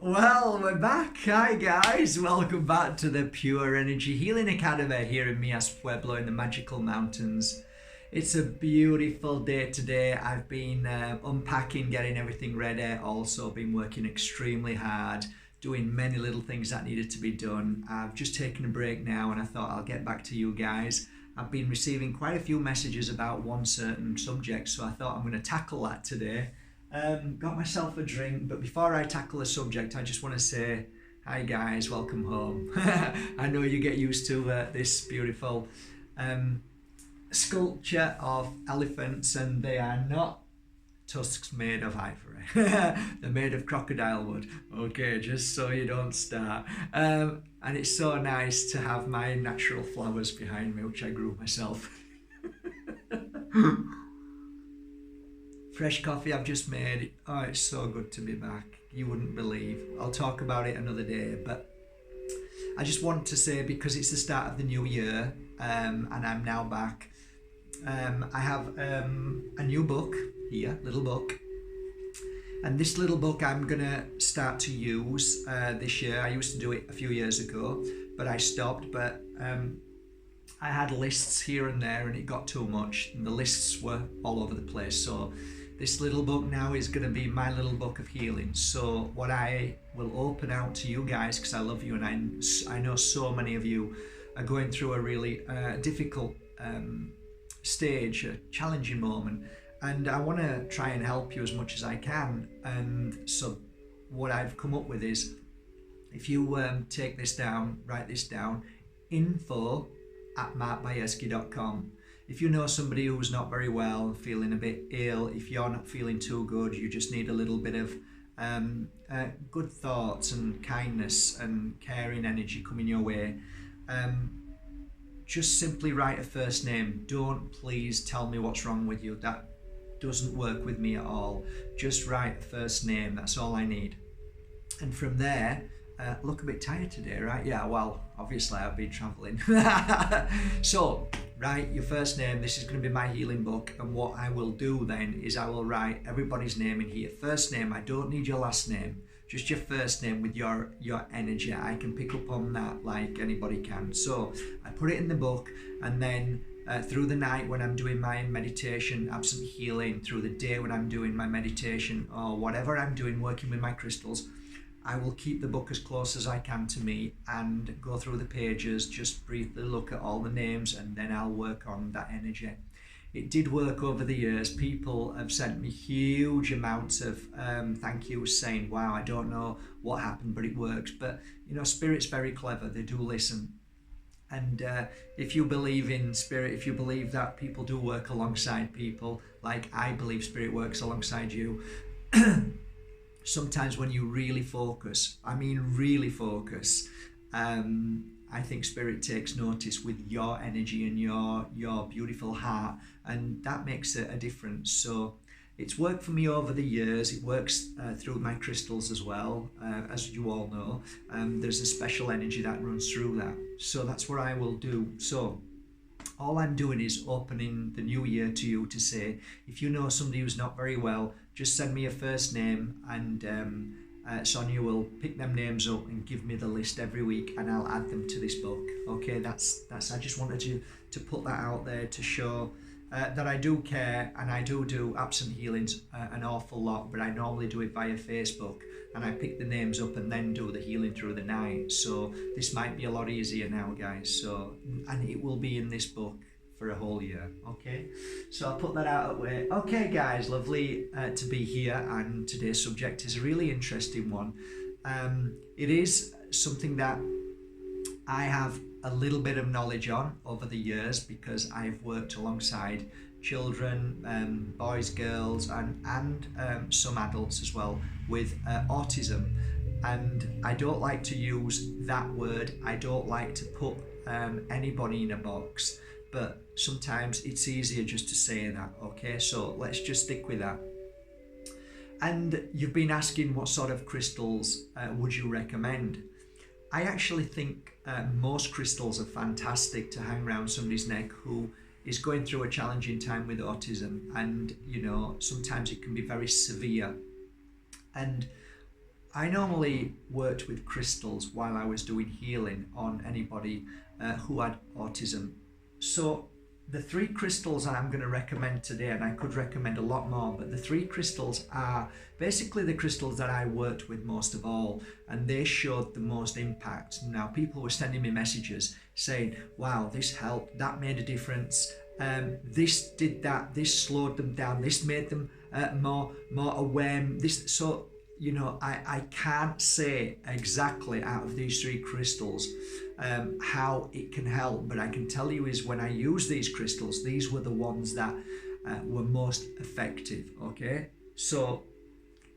Well, we're back. Hi, guys. Welcome back to the Pure Energy Healing Academy here in Mias Pueblo in the magical mountains. It's a beautiful day today. I've been unpacking, getting everything ready. Also, been working extremely hard, doing many little things that needed to be done. I've just taken a break now and I thought I'll get back to you guys. I've been receiving quite a few messages about one certain subject, so I thought I'm going to tackle that today. Got myself a drink, but before I tackle the subject, I just want to say hi, guys, welcome home. I know you get used to this beautiful sculpture of elephants, and they are not tusks made of ivory. They're made of crocodile wood. Okay, just so you don't start. And it's so nice to have my natural flowers behind me, which I grew myself. Fresh coffee I've just made. Oh, it's so good to be back. You wouldn't believe. I'll talk about it another day, but I just want to say, because it's the start of the new year, and I'm now back, I have a new book here, little book. And this little book I'm going to start to use this year. I used to do it a few years ago, but I stopped. But I had lists here and there and it got too much. And the lists were all over the place. So this little book now is going to be my little book of healing. So what I will open out to you guys, because I love you and I know so many of you are going through a really difficult stage, a challenging moment. And I want to try and help you as much as I can. And so what I've come up with is, if you take this down, write this down, info@markbayersky.com. If you know somebody who's not very well, feeling a bit ill, if you're not feeling too good, you just need a little bit of good thoughts and kindness and caring energy coming your way, just simply write a first name. Don't please tell me what's wrong with you. That doesn't work with me at all. Just write a first name. That's all I need. And from there, look a bit tired today, right? Yeah, well, obviously I've been traveling. So write your first name. This is going to be my healing book. And what I will do then is I will write everybody's name in here. First name. I don't need your last name. Just your first name with your energy. I can pick up on that like anybody can. So I put it in the book, and then through the night when I'm doing my meditation, absent healing, through the day when I'm doing my meditation or whatever I'm doing, working with my crystals, I will keep the book as close as I can to me and go through the pages, just briefly look at all the names, and then I'll work on that energy. It did work over the years. People have sent me huge amounts of thank yous saying, wow, I don't know what happened, but it works. But, you know, Spirit's very clever. They do listen. And if you believe in Spirit, if you believe that people do work alongside people, like I believe Spirit works alongside you, sometimes when you really focus, I think Spirit takes notice with your energy and your beautiful heart, and that makes a difference. So it's worked for me over the years. It works through my crystals as well, as you all know. There's a special energy that runs through that. So that's what I will do. So all I'm doing is opening the new year to you to say, if you know somebody who's not very well, just send me a first name, and Sonia will pick them names up and give me the list every week, and I'll add them to this book. Okay, that's. I just wanted to put that out there to show that I do care, and I do absent healings an awful lot, but I normally do it via Facebook, and I pick the names up and then do the healing through the night. So this might be a lot easier now, guys. So, and it will be in this book for a whole year. Okay, so I'll put that out of the way. Okay, guys, lovely to be here, and today's subject is a really interesting one. It is something that I have a little bit of knowledge on over the years, because I've worked alongside children, boys, girls, and some adults as well with autism. And I don't like to use that word. I don't like to put anybody in a box, but sometimes it's easier just to say that. Okay, so let's just stick with that. And you've been asking what sort of crystals would you recommend? I actually think most crystals are fantastic to hang around somebody's neck who is going through a challenging time with autism, and you know, sometimes it can be very severe. And I normally worked with crystals while I was doing healing on anybody who had autism. So the three crystals I'm going to recommend today, and I could recommend a lot more, but the three crystals are basically the crystals that I worked with most of all, and they showed the most impact. Now, people were sending me messages saying, wow, this helped, that made a difference, this did that, this slowed them down, this made them more aware. This, so I can't say exactly out of these three crystals how it can help, but I can tell you is when I use these crystals, these were the ones that were most effective. Okay, so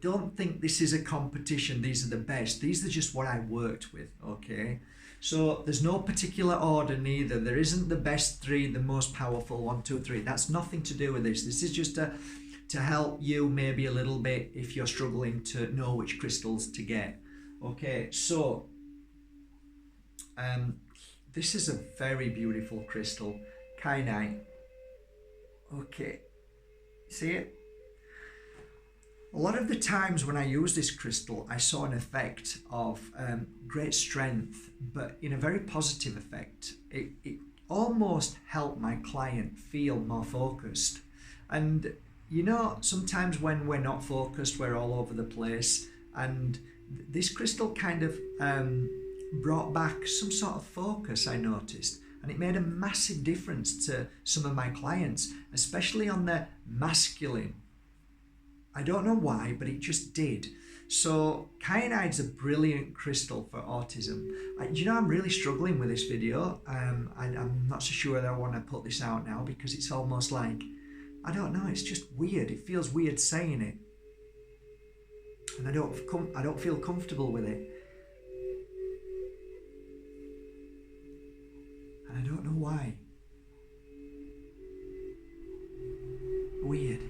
don't think this is a competition, these are the best, these are just what I worked with. Okay, so there's no particular order neither, there isn't the best three, the most powerful one, two, three, that's nothing to do with this. This is just to help you maybe a little bit if you're struggling to know which crystals to get. Okay, so this is a very beautiful crystal, kyanite. Okay, see it? A lot of the times when I use this crystal, I saw an effect of great strength, but in a very positive effect. It almost helped my client feel more focused. And sometimes when we're not focused, we're all over the place. And this crystal kind of brought back some sort of focus, I noticed. And it made a massive difference to some of my clients, especially on the masculine. I don't know why, but it just did. So kyanite's a brilliant crystal for autism. I'm really struggling with this video. I'm not so sure that I want to put this out now because it's almost like, I don't know, it's just weird. It feels weird saying it. And I don't feel comfortable with it. And I don't know why. Weird.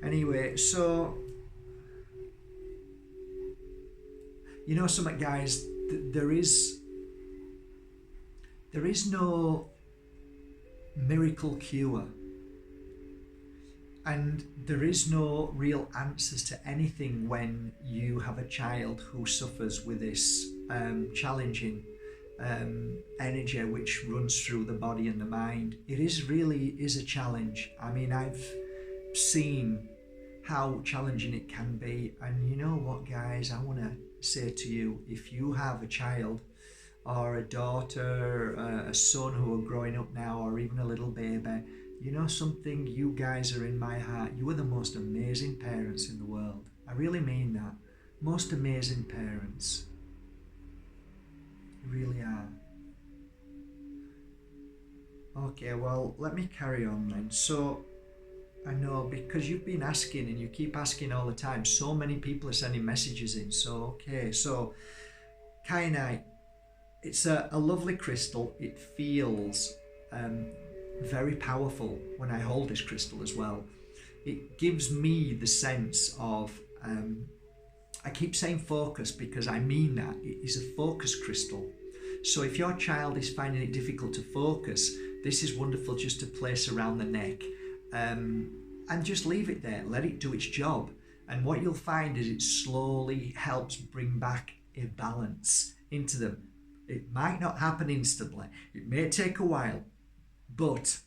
Anyway, so something, guys, there is no miracle cure, and there is no real answers to anything when you have a child who suffers with this challenging energy which runs through the body and the mind. It is a challenge. I mean, I've seen how challenging it can be, and you know what, guys, I want to say to you, if you have a child or a daughter, a son who are growing up now, or even a little baby, something, you guys are in my heart. You are the most amazing parents in the world. I really mean that. Most amazing parents. You really are. Okay, well, let me carry on then. So I know, because you've been asking and you keep asking all the time, so many people are sending messages in. So okay, so kyanite, it's a lovely crystal. It feels very powerful when I hold this crystal as well. It gives me the sense of I keep saying focus because I mean that. It is a focus crystal. So if your child is finding it difficult to focus, this is wonderful just to place around the neck. And just leave it there, let it do its job. And what you'll find is it slowly helps bring back a balance into them. It might not happen instantly, it may take a while, but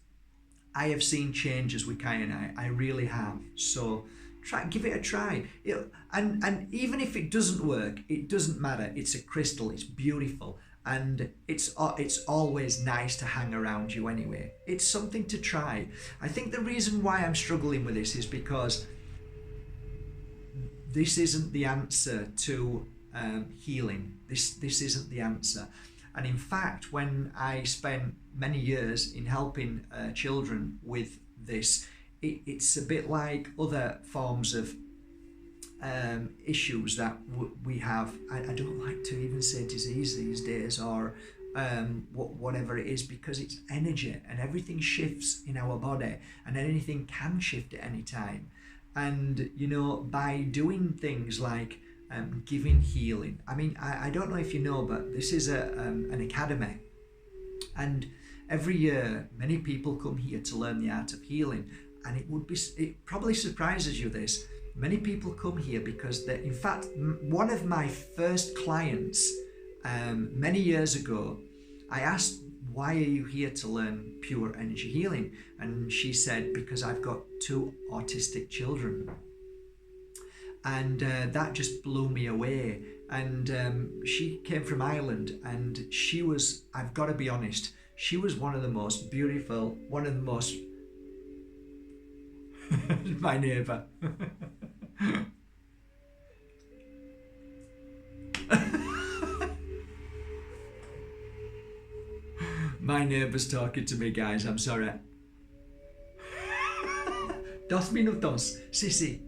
I have seen changes with kyanite. I really have. So give it a try. And even if it doesn't work, it doesn't matter. It's a crystal, it's beautiful. And it's always nice to hang around you anyway. It's something to try. I think the reason why I'm struggling with this is because this isn't the answer to healing. This isn't the answer. And in fact, when I spent many years in helping children with this, it's a bit like other forms of issues that we have. I don't like to even say disease these days, or whatever it is, because it's energy and everything shifts in our body, and anything can shift at any time. And by doing things like giving healing, I mean, I don't know if you know, but this is an academy, and every year many people come here to learn the art of healing. And it probably surprises you this, Many people come here because in fact, one of my first clients many years ago, I asked, why are you here to learn pure energy healing? And she said, because I've got 2 autistic children. And that just blew me away. And she came from Ireland, and she was, I've got to be honest, she was one of the most beautiful, one of the most, my neighbour. My neighbour's talking to me, guys, I'm sorry. Dos minutos, sí, sí.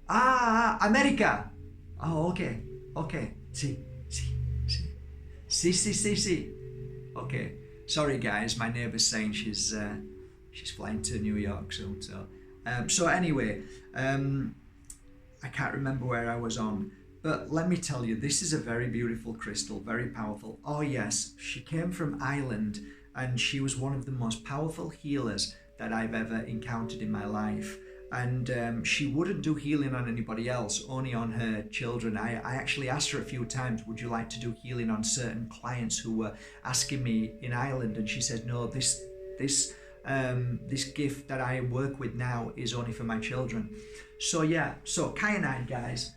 America. Oh, okay. Sí, sí, sí. Sí, sí, sí, sí. Okay. Sorry, guys. My neighbour's saying she's flying to New York soon. So anyway, I can't remember where I was on, but let me tell you, this is a very beautiful crystal, very powerful. Oh yes, she came from Ireland, and she was one of the most powerful healers that I've ever encountered in my life. And she wouldn't do healing on anybody else, only on her children. I actually asked her a few times, would you like to do healing on certain clients who were asking me in Ireland? And she said, no, this gift that I work with now is only for my children. So yeah, so kyanite, guys.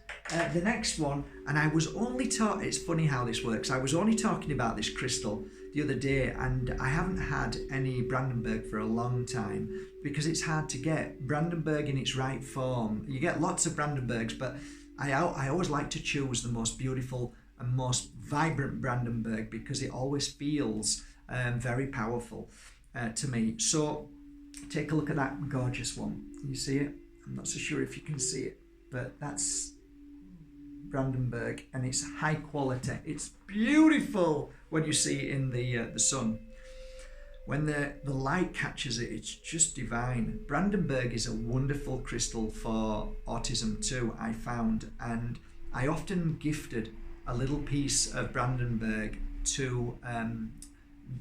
The next one, and I was only taught, it's funny how this works, I was only talking about this crystal the other day, and I haven't had any Brandenburg for a long time because it's hard to get Brandenburg in its right form. You get lots of Brandenburgs, but I always like to choose the most beautiful and most vibrant Brandenburg because it always feels very powerful to me. So take a look at that gorgeous one. Can you see it? I'm not so sure if you can see it, but that's Brandenburg, and it's high quality. It's beautiful when you see it in the sun. When the light catches it, it's just divine. Brandenburg is a wonderful crystal for autism too, I found, and I often gifted a little piece of Brandenburg to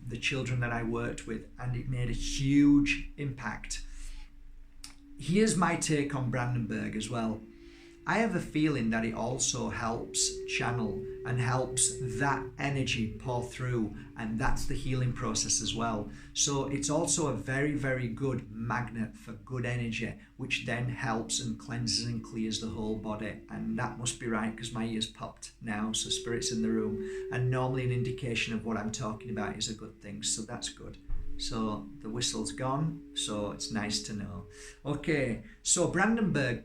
the children that I worked with, and it made a huge impact. Here's my take on Brandenburg as well. I have a feeling that it also helps channel and helps that energy pour through, and that's the healing process as well. So it's also a very, very good magnet for good energy, which then helps and cleanses and clears the whole body. And that must be right because my ears popped now, so spirit's in the room. And normally an indication of what I'm talking about is a good thing, so that's good. So the whistle's gone, so it's nice to know. Okay, so Brandenburg,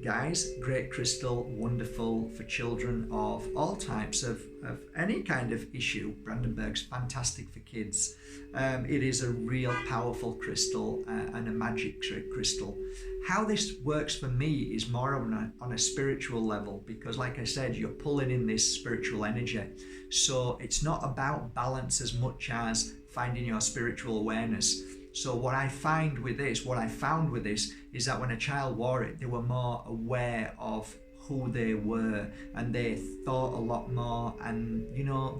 guys, great crystal, wonderful for children of all types of any kind of issue. Brandenburg's fantastic for kids. It is a real powerful crystal and a magic crystal. How this works for me is more on a spiritual level, because like I said, you're pulling in this spiritual energy. So it's not about balance as much as finding your spiritual awareness. So what I found with this is that when a child wore it, they were more aware of who they were, and they thought a lot more, and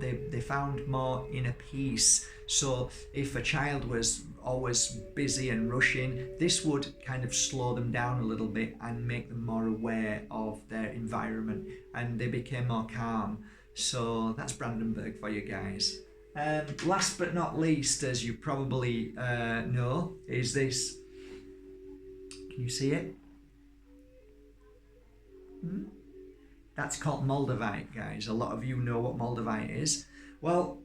they found more inner peace. So if a child was always busy and rushing, this would kind of slow them down a little bit and make them more aware of their environment, and they became more calm. So that's Brandenburg for you guys. Last but not least, as you probably know, is this. Can you see it? That's called Moldavite, guys. A lot of you know what Moldavite is. Well,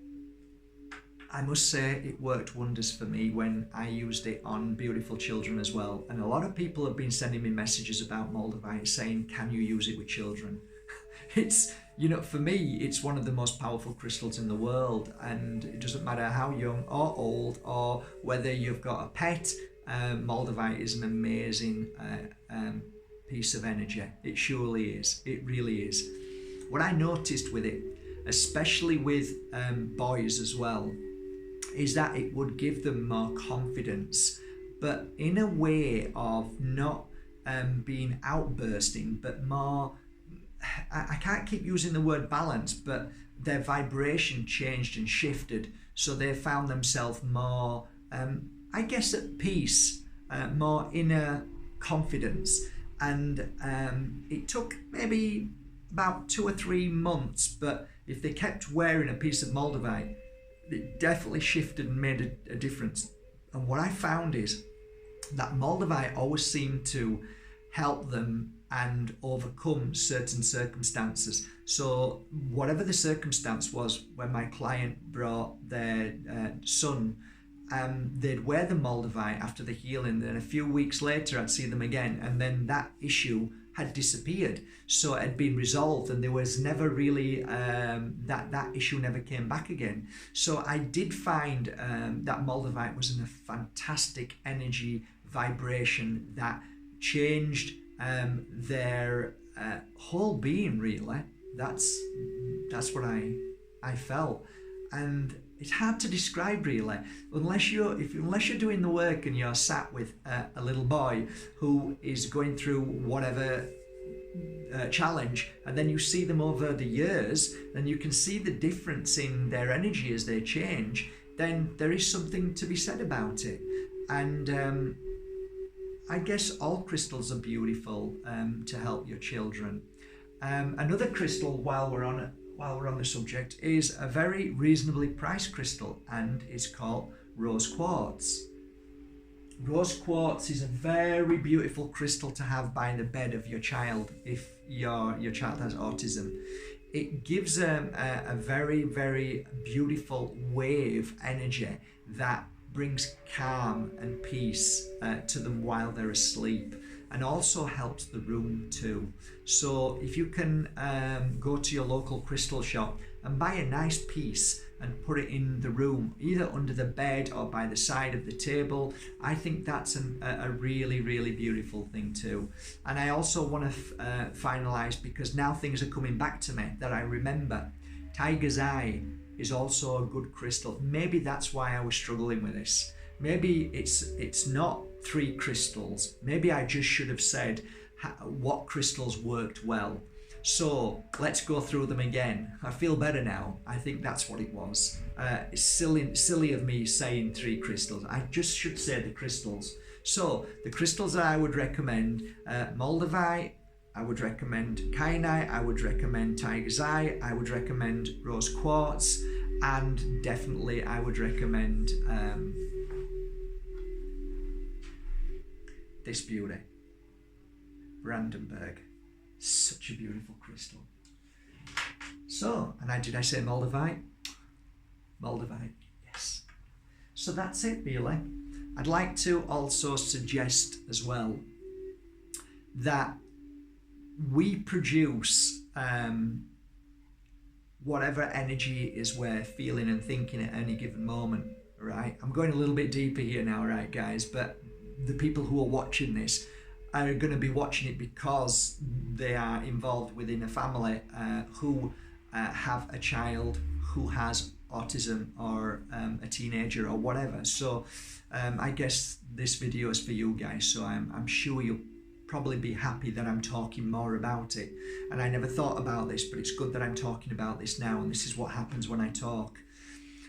I must say it worked wonders for me when I used it on beautiful children as well. And a lot of people have been sending me messages about Moldavite saying, can you use it with children? It's, for me, it's one of the most powerful crystals in the world, and it doesn't matter how young or old or whether you've got a pet, Moldavite is an amazing piece of energy. It surely is. It really is. What I noticed with it, especially with boys as well, is that it would give them more confidence, but in a way of not being outbursting, but more, I can't keep using the word balance, but their vibration changed and shifted, so they found themselves more, I guess, at peace, more inner confidence. And it took maybe about 2 or 3 months, but if they kept wearing a piece of Moldavite, it definitely shifted and made a difference. And what I found is that Moldavite always seemed to help them and overcome certain circumstances. So whatever the circumstance was, when my client brought their son, they'd wear the Moldavite after the healing, then a few weeks later I'd see them again, and then that issue had disappeared. So it had been resolved, and there was never really that issue never came back again. So I did find that Moldavite was in a fantastic energy vibration that changed their whole being, really. That's what I felt. And it's hard to describe, really, unless you're doing the work and you're sat with a little boy who is going through whatever challenge, and then you see them over the years, and you can see the difference in their energy as they change. Then there is something to be said about it. And I guess all crystals are beautiful to help your children. Another crystal, while we're on the subject, is a very reasonably priced crystal, and it's called rose quartz. Rose quartz is a very beautiful crystal to have by the bed of your child if your child has autism. It gives a very, very beautiful wave energy that brings calm and peace to them while they're asleep, and also helps the room too. So if you can go to your local crystal shop and buy a nice piece and put it in the room, either under the bed or by the side of the table, I think that's a really, really beautiful thing too. And I also want to finalize, because now things are coming back to me that I remember, tiger's eye is also a good crystal. Maybe that's why I was struggling with this. Maybe it's not 3 crystals. Maybe I just should have said what crystals worked well. So let's go through them again. I feel better now. I think that's what it was. It's silly of me saying 3 crystals. I just should say the crystals. So the crystals that I would recommend, Moldavite, I would recommend kyanite, I would recommend tiger's eye, I would recommend rose quartz, and definitely I would recommend this beauty, Brandenburg. Such a beautiful crystal. So, and did I say Moldavite? Moldavite, yes. So that's it, really. I'd like to also suggest as well that we produce whatever energy is we're feeling and thinking at any given moment, right? I'm going a little bit deeper here now, right, guys? But the people who are watching this are going to be watching it because they are involved within a family who have a child who has autism, or a teenager or whatever. So I guess this video is for you guys, so I'm sure you'll probably be happy that I'm talking more about it. And I never thought about this, but it's good that I'm talking about this now, and this is what happens when I talk.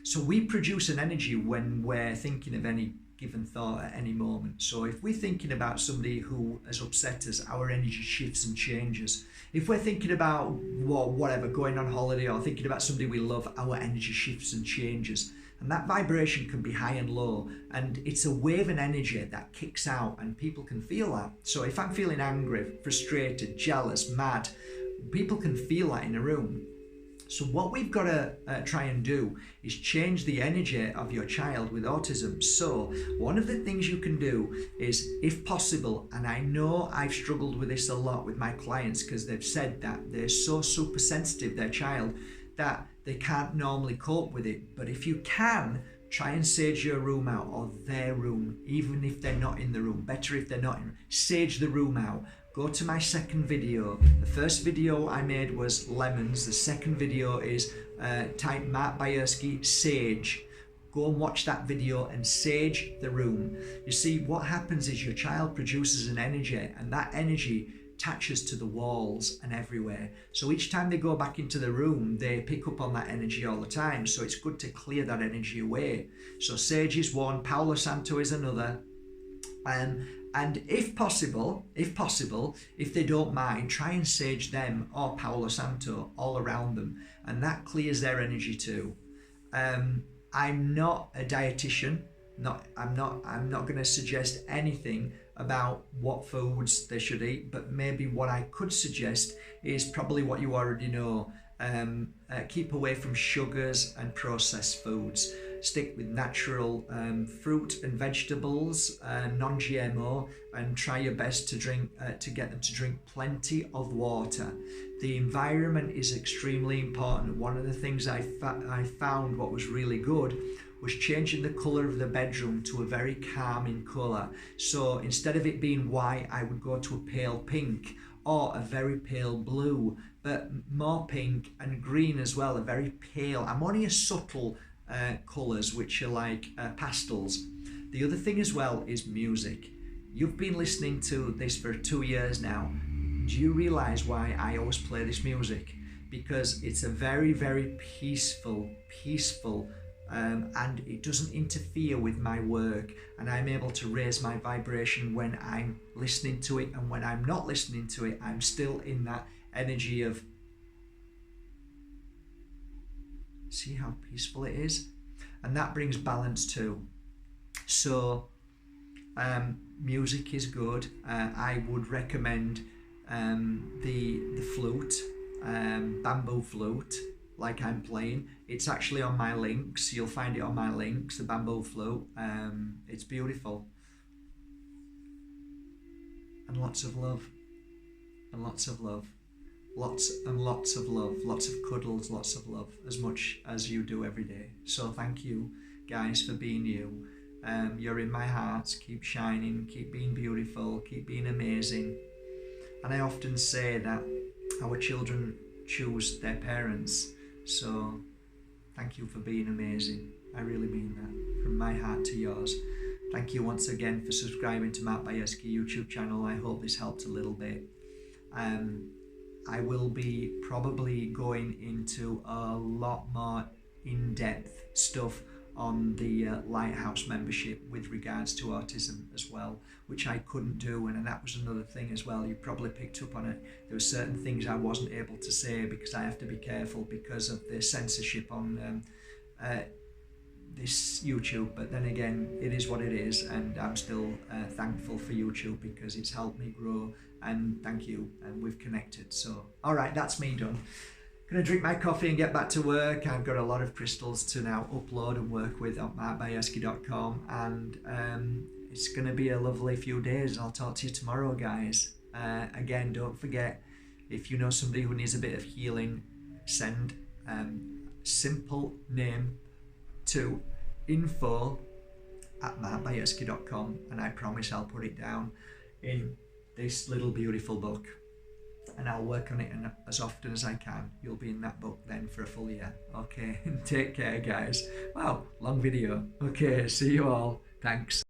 So we produce an energy when we're thinking of any given thought at any moment. So if we're thinking about somebody who has upset us, our energy shifts and changes. If we're thinking about whatever, going on holiday, or thinking about somebody we love, our energy shifts and changes. And that vibration can be high and low, and it's a wave and energy that kicks out, and people can feel that. So if I'm feeling angry, frustrated, jealous, mad, people can feel that in a room. So what we've got to try and do is change the energy of your child with autism. So one of the things you can do is, if possible, and I know I've struggled with this a lot with my clients because they've said that they're so super sensitive, their child, that they can't normally cope with it. But if you can, try and sage your room out, or their room, even if they're not in the room. Better if they're not in. Sage the room out. Go to my second video. The first video I made was lemons. The second video is type Mark Bayersky sage. Go and watch that video and sage the room. You see, what happens is your child produces an energy, and that energy attaches to the walls and everywhere. So each time they go back into the room, they pick up on that energy all the time. So it's good to clear that energy away. So sage is one, Palo Santo is another. And if possible, if they don't mind, try and sage them or Palo Santo all around them, and that clears their energy too. I'm not a dietitian. I'm not going to suggest anything about what foods they should eat, but maybe what I could suggest is probably what you already know. Keep away from sugars and processed foods. Stick with natural fruit and vegetables, non-GMO, and try your best to get them to drink plenty of water. The environment is extremely important. One of the things I found what was really good was changing the colour of the bedroom to a very calming colour. So instead of it being white, I would go to a pale pink or a very pale blue, but more pink and green as well, a very pale. I'm only a subtle colours which are like pastels. The other thing as well is music. You've been listening to this for 2 years now. Do you realise why I always play this music? Because it's a very, very peaceful, and it doesn't interfere with my work, and I'm able to raise my vibration when I'm listening to it, and when I'm not listening to it, I'm still in that energy of, see how peaceful it is? And that brings balance too. So music is good. I would recommend the flute, bamboo flute, like I'm playing. It's actually on my links. You'll find it on my links, the bamboo flute. It's beautiful. And lots of love. And lots of love. Lots and lots of love. Lots of cuddles, lots of love. As much as you do every day. So thank you, guys, for being you. You're in my heart. Keep shining. Keep being beautiful. Keep being amazing. And I often say that our children choose their parents. So thank you for being amazing. I really mean that, from my heart to yours. Thank you once again for subscribing to Matt Bayeski YouTube channel. I hope this helped a little bit. I will be probably going into a lot more in-depth stuff on the Lighthouse membership with regards to autism as well, which I couldn't do, and that was another thing as well. You probably picked up on it. There were certain things I wasn't able to say because I have to be careful because of the censorship on this YouTube, but then again, it is what it is, and I'm still thankful for YouTube because it's helped me grow, and thank you, and we've connected. So all right, that's me done. Gonna drink my coffee and get back to work. I've got a lot of crystals to now upload and work with on markbayeski.com, and it's gonna be a lovely few days. I'll talk to you tomorrow, guys. Again, don't forget, if you know somebody who needs a bit of healing, send simple name to info@markbayeski.com, and I promise I'll put it down in this little beautiful book, and I'll work on it as often as I can. You'll be in that book then for a full year. Okay, take care, guys. Wow, long video. Okay, see you all. Thanks.